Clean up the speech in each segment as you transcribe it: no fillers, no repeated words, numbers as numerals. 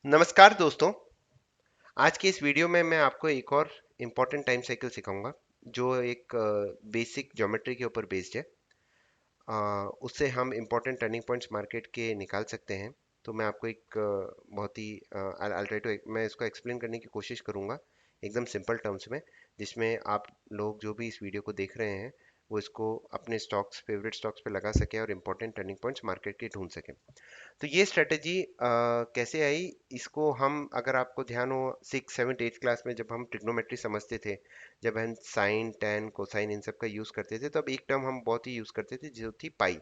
नमस्कार दोस्तों। आज की इस वीडियो में मैं आपको एक और इम्पोर्टेंट टाइम साइकिल सिखाऊंगा जो एक बेसिक ज्योमेट्री के ऊपर बेस्ड है। उससे हम इम्पोर्टेंट टर्निंग पॉइंट्स मार्केट के निकाल सकते हैं। तो मैं आपको एक बहुत ही I'll try to मैं इसको एक्सप्लेन करने की कोशिश करूंगा एकदम सिंपल टर्म्स में, जिसमें आप लोग जो भी इस वीडियो को देख रहे हैं वो इसको अपने स्टॉक्स फेवरेट स्टॉक्स पे लगा सके और इम्पोर्टेंट टर्निंग पॉइंट्स मार्केट के ढूंढ सकें। तो ये स्ट्रेटेजी कैसे आई, इसको हम अगर आपको ध्यान हो 6, 7, 8 क्लास में जब हम ट्रिग्नोमेट्री समझते थे, जब हम साइन टैन कोसाइन इन सब का यूज़ करते थे, तो अब एक टर्म हम बहुत ही यूज़ करते थे जो थी पाई।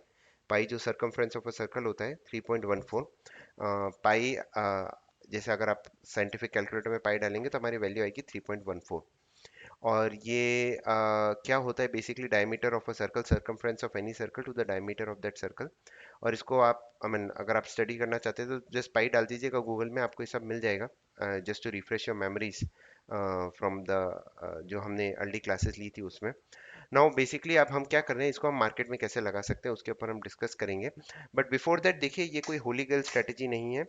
पाई जो सरकमफ्रेंस ऑफ अ सर्कल होता है 3.14। पाई जैसे अगर आप साइंटिफिक कैलकुलेटर में पाई डालेंगे तो हमारी वैल्यू आएगी 3.14। और ये क्या होता है basically, diameter of a circle, circumference of any circle to the diameter of that circle. और इसको आप आई मीन अगर आप स्टडी करना चाहते हैं तो जस्ट पाई डाल दीजिएगा गूगल में, आपको ये सब मिल जाएगा। Just to refresh your memories from the जो हमने अर्ली क्लासेस ली थी उसमें। नाउ बेसिकली अब हम क्या कर रहे हैं, इसको हम मार्केट में कैसे लगा सकते हैं उसके ऊपर हम डिस्कस करेंगे। बट बिफोर दैट देखिए, ये कोई होली गर्ल स्ट्रेटेजी नहीं है।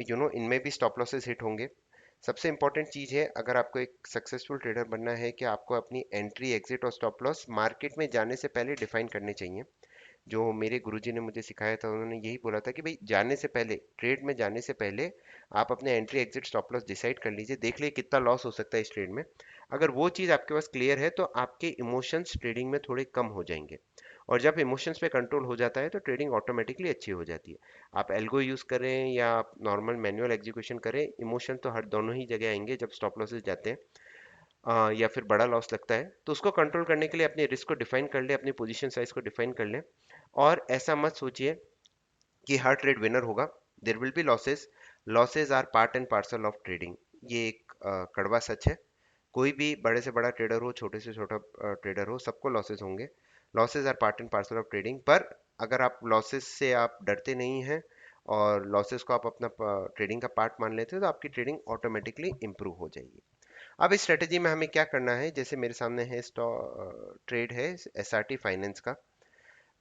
इनमें भी स्टॉप लॉसेस हिट होंगे। सबसे इंपॉर्टेंट चीज़ है, अगर आपको एक सक्सेसफुल ट्रेडर बनना है, कि आपको अपनी एंट्री एग्जिट और स्टॉप लॉस मार्केट में जाने से पहले डिफाइन करने चाहिए। जो मेरे गुरुजी ने मुझे सिखाया था, उन्होंने यही बोला था कि भाई जाने से पहले, ट्रेड में जाने से पहले आप अपने entry exit stop loss decide कर लीजिए, देख लीजिए कितना लॉस हो सकता है इस ट्रेड में। अगर वो चीज़ आपके पास क्लियर है तो आपके इमोशंस ट्रेडिंग में थोड़े कम हो जाएंगे। और जब इमोशंस पे कंट्रोल हो जाता है तो ट्रेडिंग ऑटोमेटिकली अच्छी हो जाती है। आप एल्गो यूज़ करें या आप नॉर्मल मैनुअल एग्जीक्यूशन करें, इमोशन तो हर दोनों ही जगह आएंगे जब स्टॉप लॉसेस जाते हैं। या फिर बड़ा लॉस लगता है, तो उसको कंट्रोल करने के लिए अपने रिस्क को डिफाइन कर ले, अपनी पोजीशन साइज को डिफाइन कर ले। और ऐसा मत सोचिए कि हर ट्रेड विनर होगा। There will be losses. Losses are part and parcel of trading. ये एक कड़वा सच है। कोई भी बड़े से बड़ा ट्रेडर हो, छोटे से छोटा ट्रेडर हो, सबको लॉसेस होंगे। Losses are part and parcel of trading. पर अगर आप लॉसेस से आप डरते नहीं हैं और लॉसेस को आप अपना ट्रेडिंग का पार्ट मान लेते हैं, तो आपकी ट्रेडिंग ऑटोमेटिकली इंप्रूव हो जाएगी। अब इस स्ट्रेटेजी में हमें क्या करना है, जैसे मेरे सामने है ट्रेड है एसआरटी फाइनेंस का।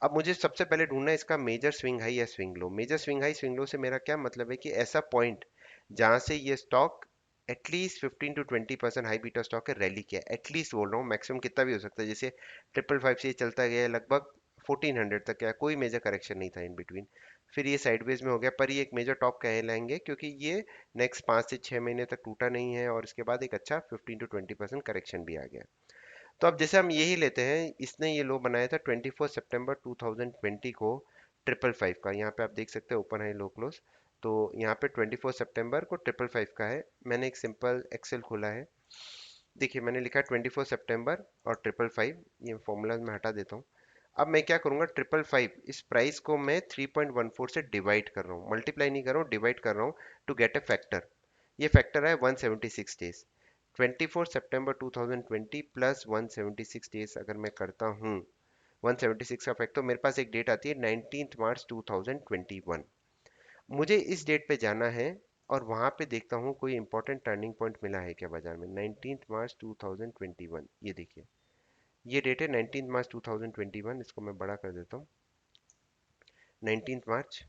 अब मुझे सबसे पहले ढूंढना है इसका मेजर स्विंग हाई या swing low. Major swing high swing low से मेरा क्या मतलब है, कि ऐसा पॉइंट जहां से ये stock at least 15 to 20% high beta stock है रैली किया, एटलीस्ट बोल रहा हूँ, मैक्सिमम कितना भी हो सकता है। जैसे 555 से ये चलता गया लगभग 1400 तक, क्या कोई मेजर करेक्शन नहीं था इन बिटवीन। फिर ये साइडवेज में हो गया, पर ये एक मेजर टॉप कहलाएंगे क्योंकि ये नेक्स्ट 5 से 6 महीने तक टूटा नहीं है, और इसके बाद एक अच्छा 15 to 20% करेक्शन भी आ गया। तो अब जैसे हम यही लेते हैं, इसने ये लो बनाया था 24 सितंबर 2020 को, 555 का। यहाँ पे आप देख सकते हैं ओपन हाई लो क्लोज। तो यहाँ पे 24 सितंबर को 555 का है। मैंने एक सिंपल एक्सेल खोला है। देखिए मैंने लिखा है 24 सितंबर और 555। ये फॉर्मूला मैं हटा देता हूँ। अब मैं क्या करूंगा, 555 इस प्राइस को मैं 3.14 से डिवाइड कर रहा हूँ, मल्टीप्लाई नहीं कर रहा हूँ, डिवाइड कर रहा हूँ टू गेट ए फैक्टर। ये फैक्टर है 176 डेज। 24 सितंबर 2020 प्लस 176 डेज अगर मैं करता हूँ, 176 का फैक्टर, मेरे पास एक डेट आती है 19 मार्च 2021। मुझे इस डेट पे जाना है और वहां पे देखता हूँ कोई इंपॉर्टेंट टर्निंग पॉइंट मिला है क्या बाजार में। 19 मार्च 2021, ये देखिए, ये डेट है 19 मार्च 2021। इसको मैं बड़ा कर देता हूँ। 19 मार्च,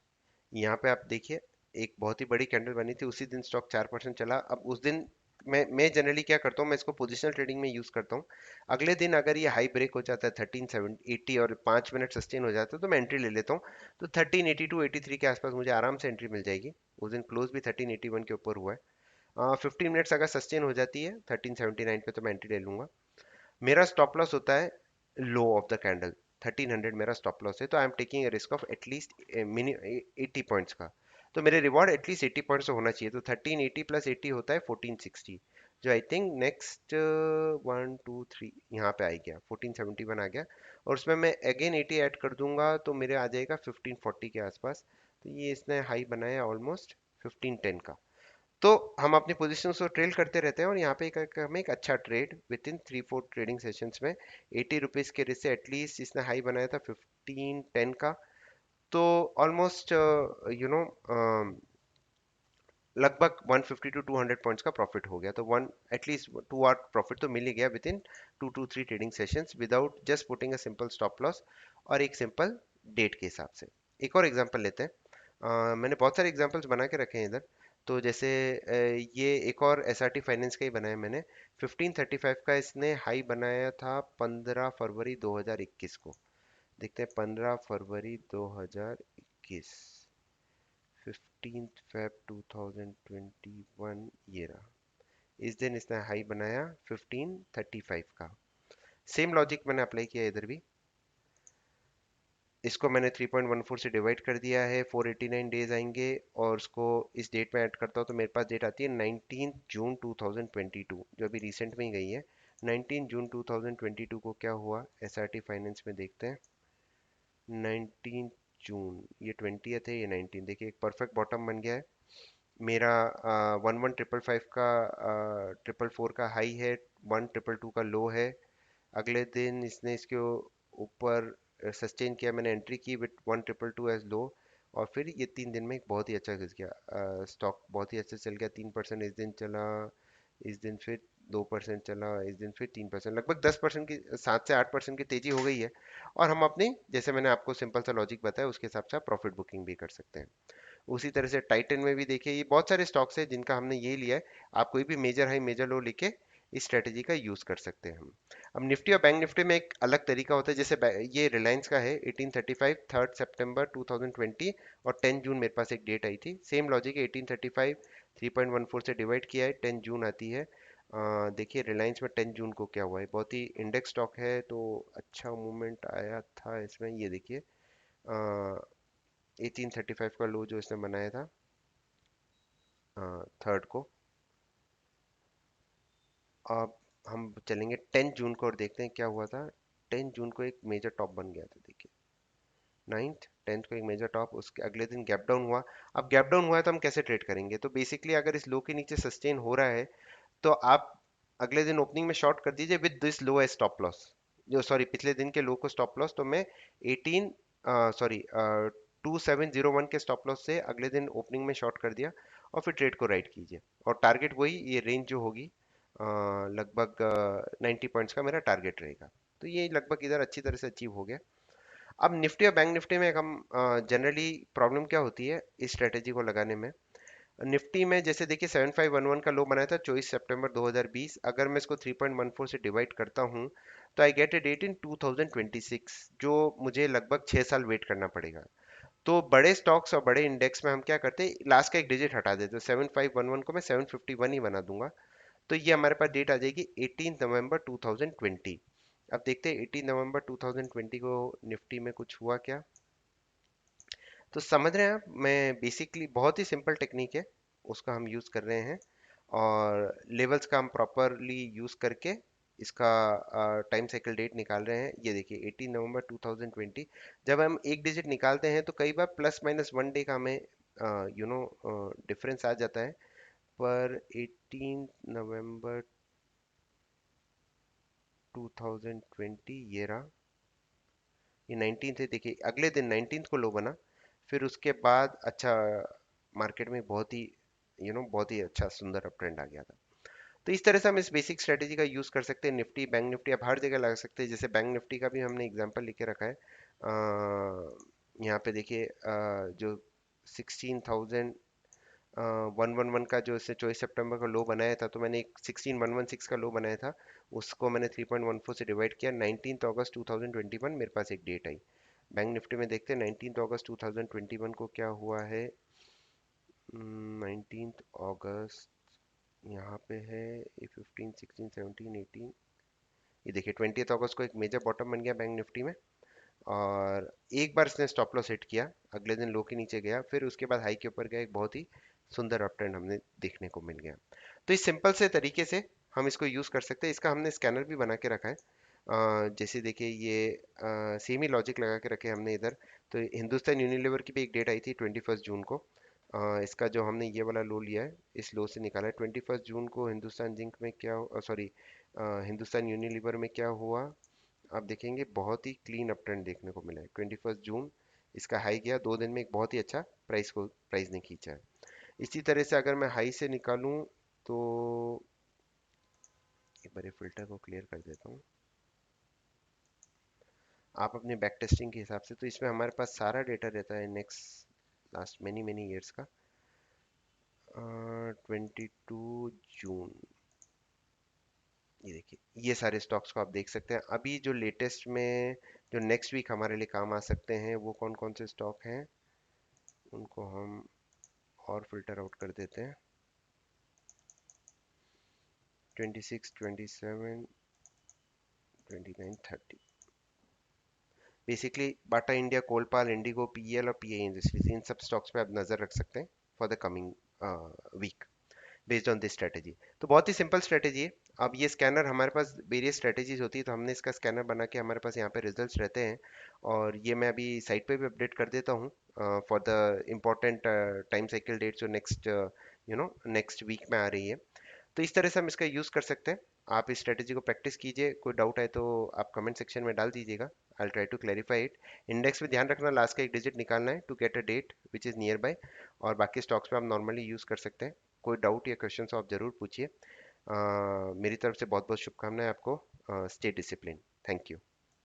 यहाँ पे आप देखिए एक बहुत ही बड़ी कैंडल बनी थी, उसी दिन स्टॉक 4% चला। अब उस दिन मैं जनरली क्या करता हूँ, मैं इसको पोजिशनल ट्रेडिंग में यूज करता हूँ। अगले दिन अगर ये हाई ब्रेक हो जाता है 1380 और 5 मिनट सस्टेन हो जाता है तो मैं एंट्री ले लेता हूँ। तो 1382 83 के आसपास मुझे आराम से एंट्री मिल जाएगी। उस दिन क्लोज भी 1381 के ऊपर हुआ है। 15 मिनट्स अगर सस्टेन हो जाती है 1379 पे तो मैं एंट्री ले लूंगा। मेरा स्टॉप लॉस होता है लो ऑफ द कैंडल, 1300 मेरा स्टॉप लॉस है। तो I am taking a risk of at least 80 points का। तो मेरे रिवॉर्ड एटलीस्ट 80 पॉइंट्स होना चाहिए। तो 1380 प्लस 80 होता है 1460, जो आई थिंक नेक्स्ट 1 2 3 यहाँ पे आ गया, 1471 आ गया। और उसमें मैं अगेन 80 ऐड कर दूंगा तो मेरे आ जाएगा 1540 के आसपास। तो ये इसने हाई बनाया ऑलमोस्ट 1510 का। तो हम अपनी पोजीशन को ट्रेल करते रहते हैं, और यहाँ पे हमें एक अच्छा trade with in 3 4 trading sessions में 80 रुपीज के रिस्क से एटलीस्ट इसने हाई बनाया था 1510 का। तो ऑलमोस्ट लगभग 150 to 200 पॉइंट्स का प्रॉफिट हो गया। तो वन एटलीस्ट 2 आवर प्रॉफिट तो मिल ही गया with in 2 to 3 trading sessions without just putting a simple stop loss और एक सिंपल डेट के हिसाब से। एक और एग्जांपल लेते हैं। मैंने बहुत सारे एग्जांपल्स बना के रखे हैं इधर। तो जैसे ये एक और एसआरटी फाइनेंस का ही बनाया मैंने। 1535 का इसने हाई बनाया था 15 फरवरी 2021 को। देखते हैं 15 फरवरी 2021, 15 फेब 2021, ये रहा। इस दिन इसने हाई बनाया 1535 का। सेम लॉजिक मैंने अप्लाई किया इधर भी। इसको मैंने 3.14 से डिवाइड कर दिया है, 489 डेज आएंगे, और उसको इस डेट में ऐड करता हूँ तो मेरे पास डेट आती है 19 जून 2022, जो अभी रिसेंट में ही गई है। 19 जून 2022 को क्या हुआ एसआरटी फाइनेंस में, देखते हैं। 19 जून, ये 20th है, ये 19, देखिए एक परफेक्ट बॉटम बन गया है मेरा। 11 555 का, 444 का हाई है, 1 2 2 का लो है। अगले दिन इसने इसके ऊपर सस्टेन किया, मैंने एंट्री की विथ 1 2 2 एज लो, और फिर ये 3 दिन में एक बहुत ही अच्छा घिस गया। स्टॉक बहुत ही अच्छे से चल गया, 3% इस दिन चला, इस दिन फिर 2% चला, इस दिन फिर 3%, लगभग 10% की, 7 से 8% की तेजी हो गई है। और हम अपनी, जैसे मैंने आपको सिंपल सा लॉजिक बताया, उसके हिसाब से आप प्रॉफिट बुकिंग भी कर सकते हैं। उसी तरह से टाइटन में भी देखिए, ये बहुत सारे स्टॉक्स हैं जिनका हमने ये लिया है। आप कोई भी मेजर हाई मेजर लो लेके इस स्ट्रेटेजी का यूज कर सकते हैं हम। अब निफ्टी और बैंक निफ्टी में एक अलग तरीका होता है, जैसे ये रिलायंस का है 1835, 3 सितंबर 2020, और 10 जून मेरे पास एक डेट आई थी। सेम लॉजिक है, 1835 3.14 से डिवाइड किया है, 10 जून आती है। देखिए रिलायंस में 10 जून को क्या हुआ है, बहुत ही इंडेक्स स्टॉक है तो अच्छा मूवमेंट आया था इसमें। ये देखिए 1835 का लो जो इसने बनाया था थर्ड को। अब हम चलेंगे 10 जून को और देखते हैं क्या हुआ था। 10 जून को एक मेजर टॉप बन गया था, देखिए 9th 10th को एक मेजर टॉप, उसके अगले दिन गैप डाउन हुआ। अब गैप डाउन हुआ है तो हम कैसे ट्रेड करेंगे, तो बेसिकली अगर इस लो के नीचे सस्टेन हो रहा है तो आप अगले दिन ओपनिंग में शॉर्ट कर दीजिए with this low as stop loss, जो सॉरी पिछले दिन के लो को स्टॉप लॉस। तो मैं 18 सॉरी 2701 के स्टॉप लॉस से अगले दिन ओपनिंग में शॉर्ट कर दिया, और फिर ट्रेड को राइट कीजिए। और टारगेट वही, ये रेंज जो होगी लगभग 90 पॉइंट्स का मेरा टारगेट रहेगा। तो ये लगभग इधर अच्छी तरह से अचीव हो गया। अब निफ्टी और बैंक निफ्टी में हम जनरली प्रॉब्लम क्या होती है इस स्ट्रेटेजी को लगाने में। निफ्टी में जैसे देखिए 7511 का लो बनाया था 24 सितंबर 2020, अगर मैं इसको 3.14 से डिवाइड करता हूँ तो आई गेट ए डेट इन 2026, जो मुझे लगभग 6 साल वेट करना पड़ेगा। तो बड़े स्टॉक्स और बड़े इंडेक्स में हम क्या करते हैं, लास्ट का एक डिजिट हटा देते हैं, 7511 को मैं 751 ही बना दूंगा। तो ये हमारे पास डेट आ जाएगी 18 नवंबर 2020। अब देखते हैं 18 नवंबर 2020 को निफ्टी में कुछ हुआ क्या। तो समझ रहे हैं आप, मैं बेसिकली बहुत ही सिंपल टेक्निक है, उसका हम यूज़ कर रहे हैं, और लेवल्स का हम प्रॉपरली यूज़ करके इसका टाइम साइकिल डेट निकाल रहे हैं। ये देखिए 18 नवंबर 2020, जब हम एक डिजिट निकालते हैं तो कई बार +- 1 डे का हमें डिफरेंस आ जाता है। पर 18 नवंबर 2020 ये रहा, ये 19th है, देखिए अगले दिन 19th को लो बना। फिर उसके बाद अच्छा मार्केट में बहुत ही बहुत ही अच्छा सुंदर अप ट्रेंड आ गया था। तो इस तरह से हम इस बेसिक स्ट्रेटेजी का यूज कर सकते हैं। निफ्टी बैंक निफ्टी आप हर जगह लगा सकते हैं। जैसे बैंक निफ्टी का भी हमने एग्जांपल लिखे रखा है। यहाँ पे देखिए जो 16,000 111 का जो इसने 24 सितंबर का लो बनाया था, तो मैंने एक 16116 का लो बनाया था, उसको मैंने 3.14 से डिवाइड किया। 19 अगस्त 2021 मेरे पास एक डेट आई। बैंक निफ्टी में देखते हैं 19 अगस्त 2021 को क्या हुआ है। 19 अगस्त यहाँ पे है, ये 15 16 17 18, ये देखिए 20 अगस्त को एक मेजर बॉटम बन गया बैंक निफ्टी में। और एक बार इसने स्टॉप लॉस हिट किया, अगले दिन लो के नीचे गया, फिर उसके बाद हाई के ऊपर गया, एक बहुत ही सुंदर अप ट्रेंड हमें देखने को मिल गया। तो इस सिंपल से तरीके से हम इसको यूज़ कर सकते हैं। इसका हमने स्कैनर भी बना के रखा है। जैसे देखिए ये सेम ही लॉजिक लगा के रखे हमने इधर। तो हिंदुस्तान यूनिलीवर की भी एक डेट आई थी 21 जून को। इसका जो हमने ये वाला लो लिया है, इस लो से निकाला है। 21 जून को हिंदुस्तान जिंक में क्या, सॉरी हिंदुस्तान यूनिलीवर में क्या हुआ, आप देखेंगे बहुत ही क्लीन अप ट्रेंड देखने को मिला है। 21 जून इसका हाई गया, 2 दिन में एक बहुत ही अच्छा प्राइस ने खींचा है। इसी तरह से अगर मैं हाई से निकालूं तो एक बार फिल्टर को क्लियर कर देता हूँ। आप अपने बैक टेस्टिंग के हिसाब से, तो इसमें हमारे पास सारा डेटा रहता है next last many many years का। 22 जून, ये देखिए ये सारे स्टॉक्स को आप देख सकते हैं। अभी जो लेटेस्ट में जो नेक्स्ट वीक हमारे लिए काम आ सकते हैं वो कौन कौन से स्टॉक हैं, उनको हम और फिल्टर आउट कर देते हैं। 26, 27, 29, 30, basically Bata India, Colpal, Indigo, PL और पीआई इंडस्ट्रीज, इन सब स्टॉक्स पे आप नजर रख सकते हैं for the coming week based on this strategy. तो बहुत ही सिंपल स्ट्रेटेजी है। अब ये स्कैनर हमारे पास वेरियस स्ट्रेटेजीज होती है, तो हमने इसका स्कैनर बना के हमारे पास यहाँ पे रिजल्ट्स रहते हैं, और ये मैं अभी साइट पे भी अपडेट कर देता हूँ for the important time cycle date जो नेक्स्ट वीक में आ रही है। तो इस तरह से हम इसका यूज़ कर सकते हैं। आप इस स्ट्रेटेजी को प्रैक्टिस कीजिए, कोई डाउट है तो आप कमेंट सेक्शन में डाल दीजिएगा, I try to clarify it. Index में ध्यान रखना, लास्ट का एक डिजिट निकालना है to get a date which is nearby, और बाकी स्टॉक्स पे आप नॉर्मली यूज़ कर सकते हैं। कोई डाउट या क्वेश्चन हो आप ज़रूर पूछिए। मेरी तरफ से बहुत बहुत शुभकामनाएं आपको। Stay discipline. Thank you.